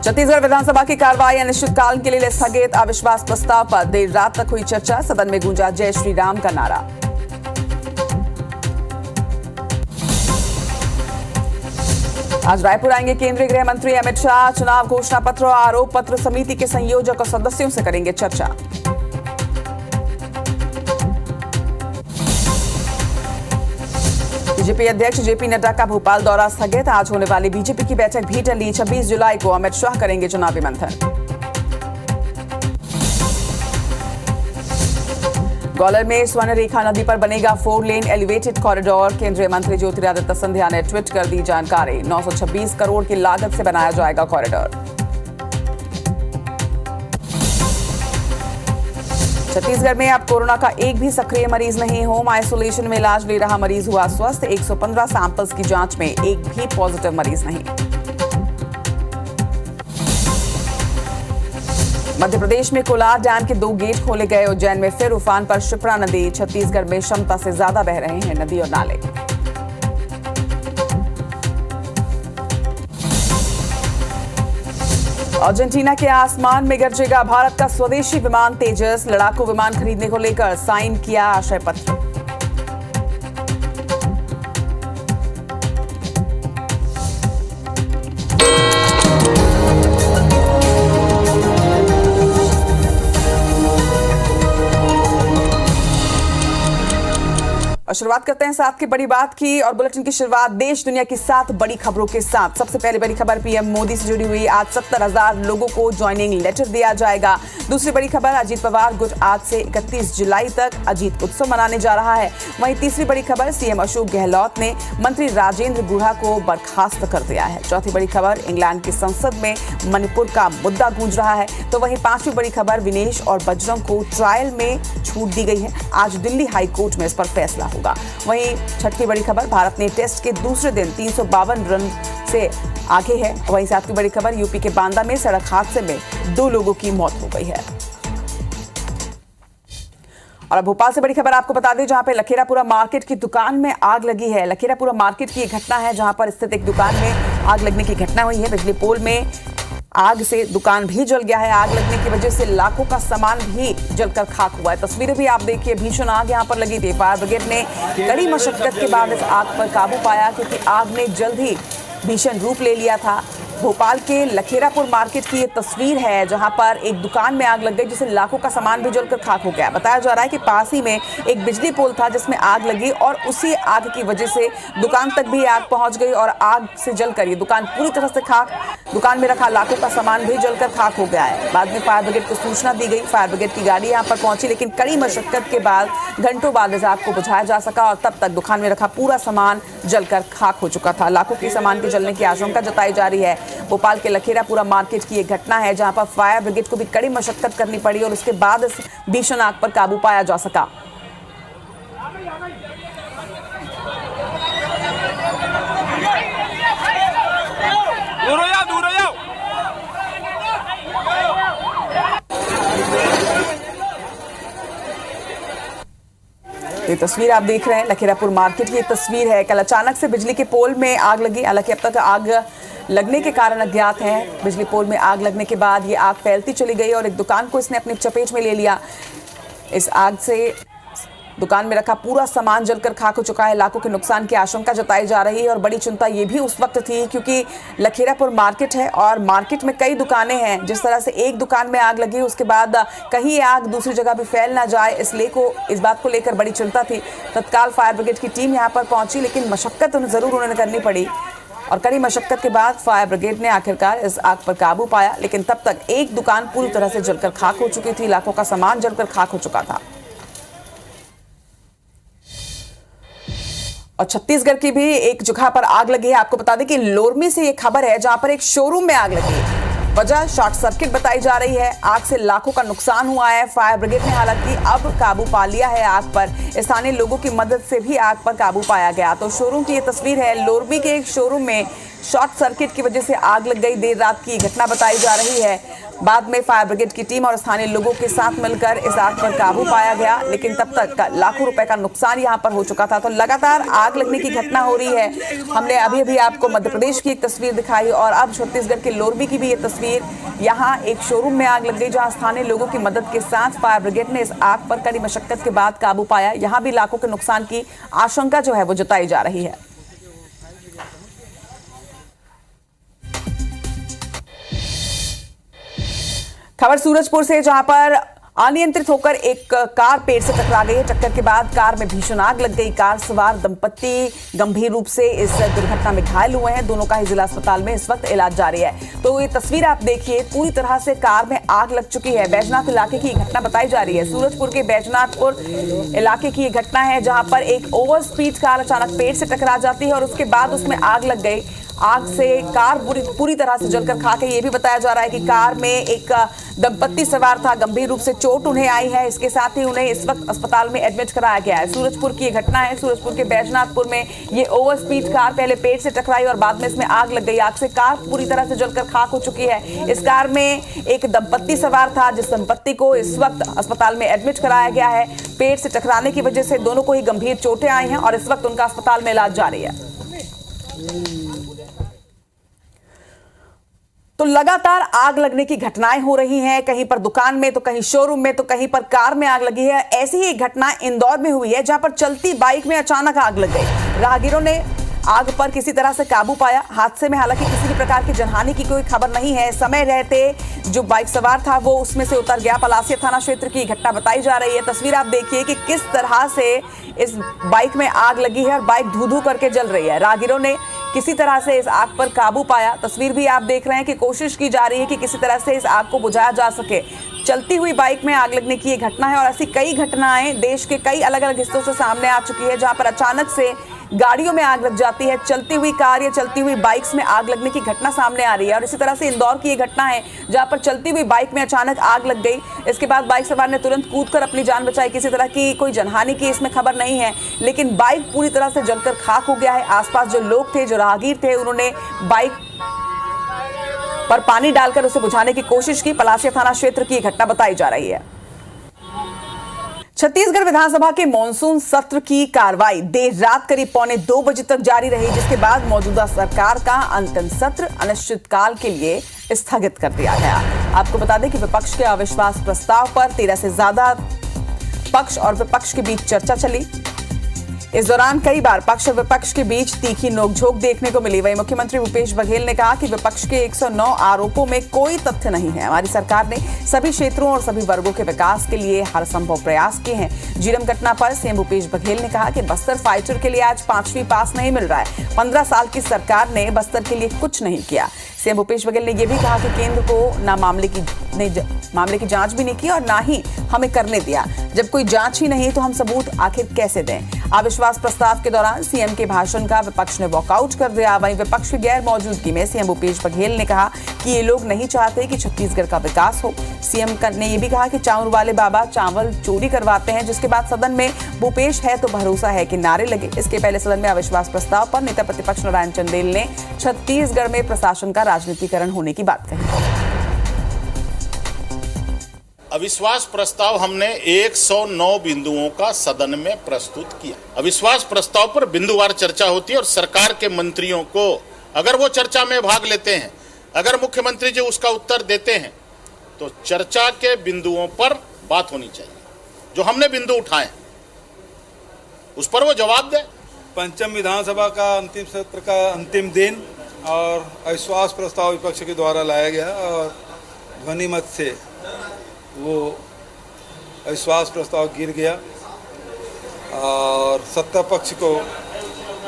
छत्तीसगढ़ विधानसभा की कार्यवाही अनिश्चितकाल के लिए स्थगित। अविश्वास प्रस्ताव पर देर रात तक हुई चर्चा। सदन में गूंजा जय श्री राम का नारा। आज रायपुर आएंगे केंद्रीय गृह मंत्री अमित शाह। चुनाव घोषणा पत्र और आरोप पत्र समिति के संयोजक और सदस्यों से करेंगे चर्चा। बीजेपी अध्यक्ष जेपी नड्डा का भोपाल दौरा स्थगित। आज होने वाली बीजेपी की बैठक भी टली। 26 जुलाई को अमित शाह करेंगे चुनावी मंथन। ग्वालियर में स्वर्णरेखा नदी पर बनेगा 4 लेन एलिवेटेड कॉरिडोर। केंद्रीय मंत्री ज्योतिरादित्य सिंधिया ने ट्वीट कर दी जानकारी। 926 करोड़ की लागत से बनाया जाएगा कॉरिडोर। छत्तीसगढ़ में अब कोरोना का एक भी सक्रिय मरीज नहीं। होम आइसोलेशन में इलाज ले रहा मरीज हुआ स्वस्थ। 115 सैंपल्स की जांच में एक भी पॉजिटिव मरीज नहीं। मध्य प्रदेश में कोलार डैम के 2 गेट खोले गए। उज्जैन में फिर उफान पर शिप्रा नदी। छत्तीसगढ़ में क्षमता से ज्यादा बह रहे हैं नदी और नाले। अर्जेंटीना के आसमान में गरजेगा भारत का स्वदेशी विमान तेजस। लड़ाकू विमान खरीदने को लेकर साइन किया आशय पत्र। और शुरुआत करते हैं 7 की बड़ी बात की और बुलेटिन की शुरुआत देश दुनिया की 7 बड़ी खबरों के साथ। सबसे पहले बड़ी खबर पीएम मोदी से जुड़ी हुई। आज 70,000 लोगों को ज्वाइनिंग लेटर दिया जाएगा। दूसरी बड़ी खबर अजीत पवार गुट आज से 31 जुलाई तक अजीत उत्सव मनाने जा रहा है। वहीं तीसरी बड़ी खबर सीएम अशोक गहलोत ने मंत्री राजेंद्र गुढ़ा को बर्खास्त कर दिया है। चौथी बड़ी खबर इंग्लैंड की संसद में मणिपुर का मुद्दा गूंज रहा है। तो वहीं पांचवी बड़ी खबर विनेश और बजरंग को ट्रायल में छूट दी गई है। आज दिल्ली हाई कोर्ट में इस पर फैसला होगा। वहीं छठी बड़ी खबर भारत ने टेस्ट के दूसरे दिन 352 रन से आगे है। वहीं सातवीं बड़ी खबर यूपी के बांदा में सड़क हादसे में 2 लोगों की मौत हो गई है। और अब भोपाल से बड़ी खबर आपको बता दें, जहां पे लखेरापुरा मार्केट की दुकान में आग लगी है। लखेरापुरा मार्केट की एक घटना है जहां पर स्थित एक दुकान में आग लगने की घटना हुई है। बिजली पोल में आग से दुकान भी जल गया है। आग लगने की वजह से लाखों का सामान भी जलकर खाक हुआ है। तस्वीरें भी आप देखिए, भीषण आग यहां पर लगी थी। फायर ब्रिगेड ने कड़ी मशक्कत के बाद इस आग पर काबू पाया, क्योंकि आग ने जल्द ही भीषण रूप ले लिया था। भोपाल के लखेरापुर मार्केट की ये तस्वीर है जहां पर एक दुकान में आग लग गई, जिससे लाखों का सामान भी जलकर खाक हो गया। बताया जा रहा है कि पास ही में एक बिजली पोल था जिसमें आग लगी और उसी आग की वजह से दुकान तक भी आग पहुंच गई और आग से जलकर ये दुकान पूरी तरह से खाक। दुकान में रखा लाखों का सामान भी जलकर खाक हो गया है। बाद में फायर ब्रिगेड को सूचना दी गई। फायर ब्रिगेड की गाड़ी यहाँ पर पहुंची, लेकिन कड़ी मशक्कत के बाद घंटों बाद इस आग को बुझाया जा सका और तब तक दुकान में रखा पूरा सामान जलकर खाक हो चुका था। लाखों के सामान के जलने की आशंका जताई जा रही है। भोपाल के लखेरापुरा मार्केट की एक घटना है जहां पर फायर ब्रिगेड को भी कड़ी मशक्कत करनी पड़ी और उसके बाद इस भीषण आग पर काबू पाया जा सका। ये तस्वीर आप देख रहे हैं लखेरापुर मार्केट की तस्वीर है। कल अचानक से बिजली के पोल में आग लगी। हालांकि अब तक आग लगने के कारण अज्ञात हैं। बिजली पोल में आग लगने के बाद ये आग फैलती चली गई और एक दुकान को इसने अपनी चपेट में ले लिया। इस आग से दुकान में रखा पूरा सामान जलकर खाक हो चुका है। लाखों के नुकसान की आशंका जताई जा रही है और बड़ी चिंता ये भी उस वक्त थी क्योंकि लखेरापुर मार्केट है और मार्केट में कई दुकानें हैं। जिस तरह से एक दुकान में आग लगी उसके बाद कहीं आग दूसरी जगह भी फैल ना जाए, इस बात को लेकर बड़ी चिंता थी। तत्काल फायर ब्रिगेड की टीम यहाँ पर पहुंची, लेकिन मशक्कत जरूर उन्हें करनी पड़ी और कड़ी मशक्कत के बाद फायर ब्रिगेड ने आखिरकार इस आग पर काबू पाया। लेकिन तब तक एक दुकान पूरी तरह से जलकर खाक हो चुकी थी। लाखों का सामान जलकर खाक हो चुका था। और छत्तीसगढ़ की भी एक जगह पर आग लगी है। आपको बता दें कि लोरमी से ये खबर है जहां पर एक शोरूम में आग लगी है। वजह शॉर्ट सर्किट बताई जा रही है। आग से लाखों का नुकसान हुआ है। फायर ब्रिगेड ने हालांकि अब काबू पा लिया है आग पर। स्थानीय लोगों की मदद से भी आग पर काबू पाया गया। तो शोरूम की ये तस्वीर है। लोरमी के एक शोरूम में शॉर्ट सर्किट की वजह से आग लग गई। देर रात की घटना बताई जा रही है। बाद में फायर ब्रिगेड की टीम और स्थानीय लोगों के साथ मिलकर इस आग पर काबू पाया गया, लेकिन तब तक लाखों रुपए का नुकसान यहां पर हो चुका था। तो लगातार आग लगने की घटना हो रही है। हमने अभी आपको मध्य प्रदेश की एक तस्वीर दिखाई और अब छत्तीसगढ़ के लोरबी की भी ये तस्वीर। यहां एक शोरूम में आग लग गई, जहां स्थानीय लोगों की मदद के साथ फायर ब्रिगेड ने इस आग पर कड़ी मशक्कत के बाद काबू पाया। यहां भी लाखों के नुकसान की आशंका जो है वो जताई जा रही है। खबर सूरजपुर से, जहां पर अनियंत्रित होकर एक कार पेड़ से टकरा गई है। टक्कर के बाद कार में भीषण आग लग गई। कार सवार दंपत्ति गंभीर रूप से इस दुर्घटना में घायल हुए हैं। दोनों का ही जिला अस्पताल में इस वक्त इलाज जारी है। तो ये तस्वीर आप देखिए, पूरी तरह से कार में आग लग चुकी है। बैजनाथ इलाके की घटना बताई जा रही है। सूरजपुर के बैजनाथपुर इलाके की घटना है, जहां पर एक ओवर स्पीड कार अचानक पेड़ से टकरा जाती है और उसके बाद उसमें आग लग गई। आग से कार पूरी तरह से जलकर खाक है। ये भी बताया जा रहा है कि कार में एक दंपत्ति सवार था, गंभीर रूप से चोट उन्हें आई है। इसके साथ ही उन्हें इस वक्त अस्पताल में एडमिट कराया गया है। सूरजपुर की ये घटना है। सूरजपुर के बैजनाथपुर में ये ओवर स्पीड कार पहले पेड़ से टकराई और बाद में इसमें आग लग गई। आग से कार पूरी तरह से जलकर खाक हो चुकी है। इस कार में एक दंपत्ति सवार था, जिस दंपत्ति को इस वक्त अस्पताल में एडमिट कराया गया है। पेड़ से टकराने की वजह से दोनों को ही गंभीर चोटें आई हैं और इस वक्त उनका अस्पताल में इलाज जारी है। तो लगातार आग लगने की घटनाएं हो रही हैं, कहीं पर दुकान में तो कहीं शोरूम में तो कहीं पर कार में आग लगी है। ऐसी ही एक घटना इंदौर में हुई है, जहां पर चलती बाइक में अचानक आग लग गई। राहगीरों ने आग पर किसी तरह से काबू पाया। हादसे में हालांकि किसी भी प्रकार की जनहानि की कोई खबर नहीं है। समय रहते जो बाइक सवार था वो उसमें से उतर गया। पलासिया थाना क्षेत्र की घटना बताई जा रही है। तस्वीर आप देखिए कि किस तरह से इस बाइक में आग लगी है और बाइक धू-धू करके जल रही है। राहगीरों ने किसी तरह से इस आग पर काबू पाया। तस्वीर भी आप देख रहे हैं कि कोशिश की जा रही है कि किसी तरह से इस आग को बुझाया जा सके। चलती हुई बाइक में आग लगने की ये घटना है और ऐसी कई घटनाएं देश के कई अलग अलग हिस्सों से सामने आ चुकी है, जहां पर अचानक से गाड़ियों में आग लग जाती है। चलती हुई कार या चलती हुई बाइक्स में आग लगने की घटना सामने आ रही है। और इसी तरह से इंदौर की ये घटना है, जहां पर चलती हुई बाइक में अचानक आग लग गई। इसके बाद बाइक सवार ने तुरंत कूदकर अपनी जान बचाई। किसी तरह की कोई जनहानि की इसमें खबर नहीं है, लेकिन बाइक पूरी तरह से जलकर खाक हो गया है। आसपास जो लोग थे, जो राहगीर थे, उन्होंने बाइक पर पानी डालकर उसे बुझाने की कोशिश की। पलासिया थाना क्षेत्र की घटना बताई जा रही है। छत्तीसगढ़ विधानसभा के मॉनसून सत्र की कार्रवाई देर रात करीब 1:45 बजे तक जारी रही, जिसके बाद मौजूदा सरकार का अंतिम सत्र अनिश्चितकाल के लिए स्थगित कर दिया गया। आपको बता दें कि विपक्ष के अविश्वास प्रस्ताव पर 13 से ज्यादा पक्ष और विपक्ष के बीच चर्चा चली। इस दौरान कई बार पक्ष और विपक्ष के बीच तीखी नोकझोंक देखने को मिली। वहीं मुख्यमंत्री भूपेश बघेल ने कहा कि विपक्ष के 109 आरोपों में कोई तथ्य नहीं है। हमारी सरकार ने सभी क्षेत्रों और सभी वर्गों के विकास के लिए हर संभव प्रयास किए हैं। झीरम घटना पर सीएम भूपेश बघेल ने कहा कि बस्तर फाइटर के लिए आज 5वीं पास नहीं मिल रहा है। 15 साल की सरकार ने बस्तर के लिए कुछ नहीं किया। सीएम भूपेश बघेल ने यह भी कहा कि केंद्र को ना मामले की जांच भी नहीं की और ना ही हमें करने दिया। जब कोई जांच ही नहीं तो हम सबूत आखिर कैसे दें। अविश्वास प्रस्ताव के दौरान सीएम के भाषण का विपक्ष ने वॉकआउट कर दिया। वहीं विपक्ष की गैर मौजूदगी में सीएम भूपेश बघेल ने कहा कि ये लोग नहीं चाहते कि छत्तीसगढ़ का विकास हो। सीएम ने यह भी कहा कि चावल वाले बाबा चावल चोरी करवाते हैं, जिसके बाद सदन में भूपेश है तो भरोसा है कि नारे लगे। इसके पहले सदन में अविश्वास प्रस्ताव पर नेता प्रतिपक्ष नारायण चंदेल ने छत्तीसगढ़ में प्रशासन का राजनीतिकरण होने की बात कही। अविश्वास प्रस्ताव हमने 109 बिंदुओं का सदन में प्रस्तुत किया। अविश्वास प्रस्ताव पर बिंदुवार चर्चा होती है और सरकार के मंत्रियों को अगर वो चर्चा में भाग लेते हैं, अगर मुख्यमंत्री जी उसका उत्तर देते हैं, तो चर्चा के बिंदुओं पर बात होनी चाहिए। जो हमने बिंदु उठाए उस पर वो जवाब दे। पंचम विधानसभा का अंतिम सत्र का अंतिम दिन और अविश्वास प्रस्ताव विपक्ष के द्वारा लाया गया और ध्वनि मत से वो अविश्वास प्रस्ताव गिर गया और सत्ता पक्ष को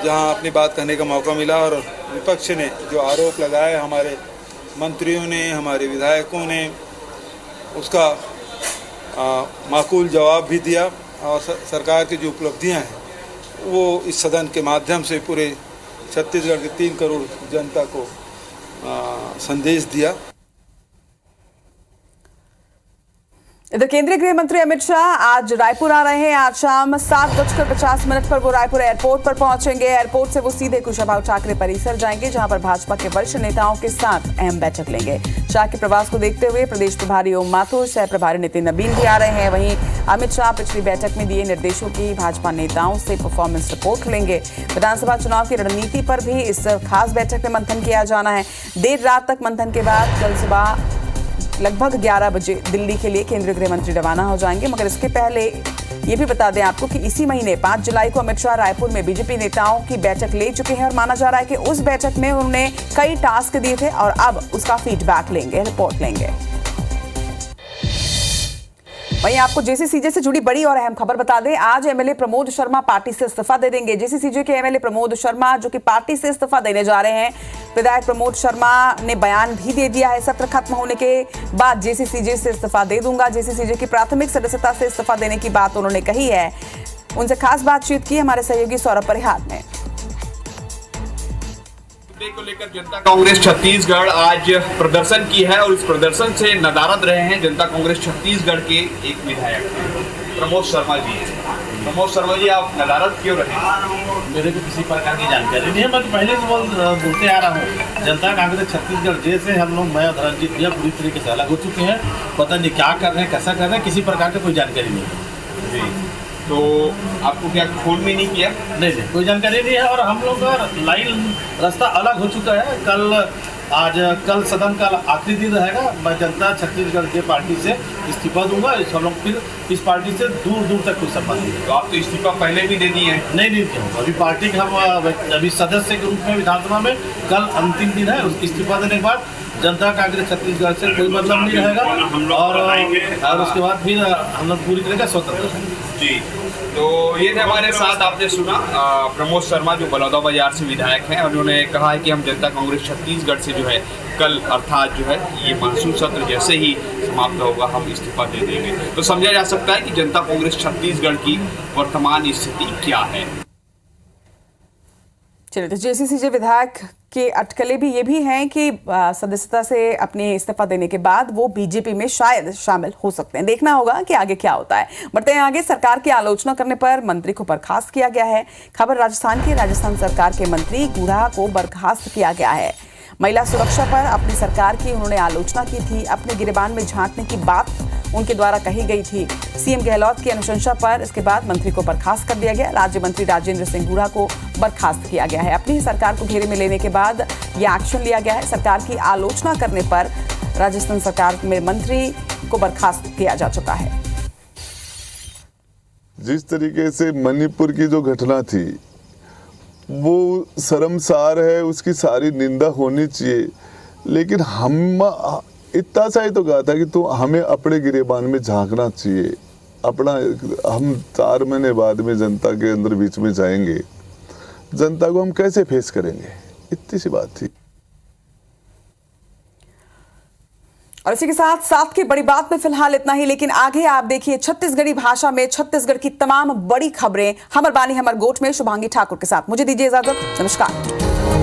जहां अपनी बात कहने का मौका मिला और विपक्ष ने जो आरोप लगाए हमारे मंत्रियों ने, हमारे विधायकों ने, उसका माकूल जवाब भी दिया और सरकार की जो उपलब्धियां हैं वो इस सदन के माध्यम से पूरे छत्तीसगढ़ के 3 करोड़ जनता को संदेश दिया। इधर केंद्रीय गृह मंत्री अमित शाह आज रायपुर आ रहे हैं। आज शाम 7:50 पर वो रायपुर एयरपोर्ट पर पहुंचेंगे। एयरपोर्ट से वो सीधे कुशाभाऊ ठाकरे परिसर जाएंगे, जहां पर भाजपा के वरिष्ठ नेताओं के साथ अहम बैठक लेंगे। शाह के प्रवास को देखते हुए प्रदेश प्रभारी ओम माथुर, सह प्रभारी नितिन नबीन भी आ रहे हैं। वहीं अमित शाह पिछली बैठक में दिए निर्देशों की भाजपा नेताओं से परफॉर्मेंस रिपोर्ट लेंगे। विधानसभा चुनाव की रणनीति पर भी इस खास बैठक में मंथन किया जाना है। देर रात तक मंथन के बाद कल सुबह लगभग 11 बजे दिल्ली के लिए केंद्रीय गृह मंत्री रवाना हो जाएंगे। मगर इसके पहले ये भी बता दें आपको कि इसी महीने 5 जुलाई को अमित शाह रायपुर में बीजेपी नेताओं की बैठक ले चुके हैं और माना जा रहा है कि उस बैठक में उन्होंने कई टास्क दिए थे और अब उसका फीडबैक लेंगे, रिपोर्ट लेंगे। वहीं आपको जेसीसीजे से जुड़ी बड़ी और अहम खबर बता दें। आज एमएलए प्रमोद शर्मा पार्टी से इस्तीफा दे देंगे। जेसीसीजे के एमएलए प्रमोद शर्मा जो कि पार्टी से इस्तीफा देने जा रहे हैं। विधायक प्रमोद शर्मा ने बयान भी दे दिया है, सत्र खत्म होने के बाद जेसीसीजे से इस्तीफा दे दूंगा। जेसीसीजे की प्राथमिक सदस्यता से इस्तीफा देने की बात उन्होंने कही है। उनसे खास बातचीत की हमारे सहयोगी सौरभ परिहार ने। को लेकर जनता कांग्रेस छत्तीसगढ़ आज प्रदर्शन की है और इस प्रदर्शन से नदारद रहे हैं जनता कांग्रेस छत्तीसगढ़ के एक विधायक प्रमोद शर्मा जी हैं। प्रमोद शर्मा जी, आप नदारद क्यों रहे? मेरे को किसी प्रकार की जानकारी नहीं है। मैं तो पहले से बोलते आ रहा हूँ, जनता कांग्रेस छत्तीसगढ़ जैसे हम लोग मैं धर्मजीत भैया पूरी तरीके से अलग हो चुके हैं। पता नहीं क्या कर रहे हैं, कैसा कर रहे हैं, किसी प्रकार की कोई जानकारी नहीं है जी। तो आपको क्या फोन भी नहीं किया? नहीं, कोई जानकारी नहीं है। और हम लोग का लाइन रास्ता अलग हो चुका है। कल सदन का आखिरी दिन रहेगा। मैं जनता छत्तीसगढ़ के पार्टी से इस्तीफा दूंगा। हम लोग फिर इस पार्टी से दूर दूर तक कोई संबंध नहीं। तो आप तो इस्तीफा पहले भी दे दिए हैं। नहीं अभी पार्टी के हम अभी सदस्य के रूप में विधानसभा में कल अंतिम दिन है। इस्तीफा देने के बाद जनता कांग्रेस छत्तीसगढ़ से कोई मतलब नहीं रहेगा और उसके बाद फिर हम लोग पूरी तरह का स्वतंत्र हैं जी। तो ये थे हमारे साथ, आपने सुना प्रमोद शर्मा जो बलौदाबाजार से विधायक हैं। उन्होंने कहा है कि हम जनता कांग्रेस छत्तीसगढ़ से जो है कल अर्थात जो है ये मानसून सत्र जैसे ही समाप्त होगा हम इस्तीफा दे देंगे। तो समझा जा सकता है कि जनता कांग्रेस छत्तीसगढ़ की वर्तमान स्थिति क्या है। चलिए, तो जेसीसीजे विधायक के अटकलें भी ये भी हैं कि सदस्यता से अपने इस्तीफा देने के बाद वो बीजेपी में शायद शामिल हो सकते हैं। देखना होगा कि आगे क्या होता है। बढ़ते हैं आगे। सरकार की आलोचना करने पर मंत्री को बर्खास्त किया गया है। खबर राजस्थान की। राजस्थान सरकार के मंत्री गुढ़ा को बर्खास्त किया गया है। महिला सुरक्षा पर अपनी सरकार की उन्होंने आलोचना की थी। अपने गिरेबान में झांकने की बात उनके द्वारा कही गई थी। सीएम गहलोत की अनुशंसा पर इसके बाद मंत्री को बर्खास्त कर दिया गया। राज्य मंत्री राजेंद्र सिंह गुढ़ा को बर्खास्त किया गया है। अपनी सरकार को घेरे में लेने के बाद यह एक्शन लिया गया है। सरकार की आलोचना करने पर राजस्थान सरकार में मंत्री को बर्खास्त किया जा चुका है। जिस तरीके से मणिपुर की जो घटना थी वो शर्मसार है, उसकी सारी निंदा होनी चाहिए। लेकिन हम इतना सा ही तो कहा था कि तो हमें अपने गिरेबान में झांकना चाहिए। हम 4 महीने बाद में जनता के अंदर बीच में जाएंगे, जनता को हम कैसे फेस करेंगे, इतनी सी बात थी। और इसी के साथ की बड़ी बात में फिलहाल इतना ही। लेकिन आगे आप देखिए छत्तीसगढ़ी भाषा में छत्तीसगढ़ की तमाम बड़ी खबरें हमर बानी हमर गोठ में शुभांगी ठाकुर के साथ। मुझे दीजिए इजाजत। नमस्कार।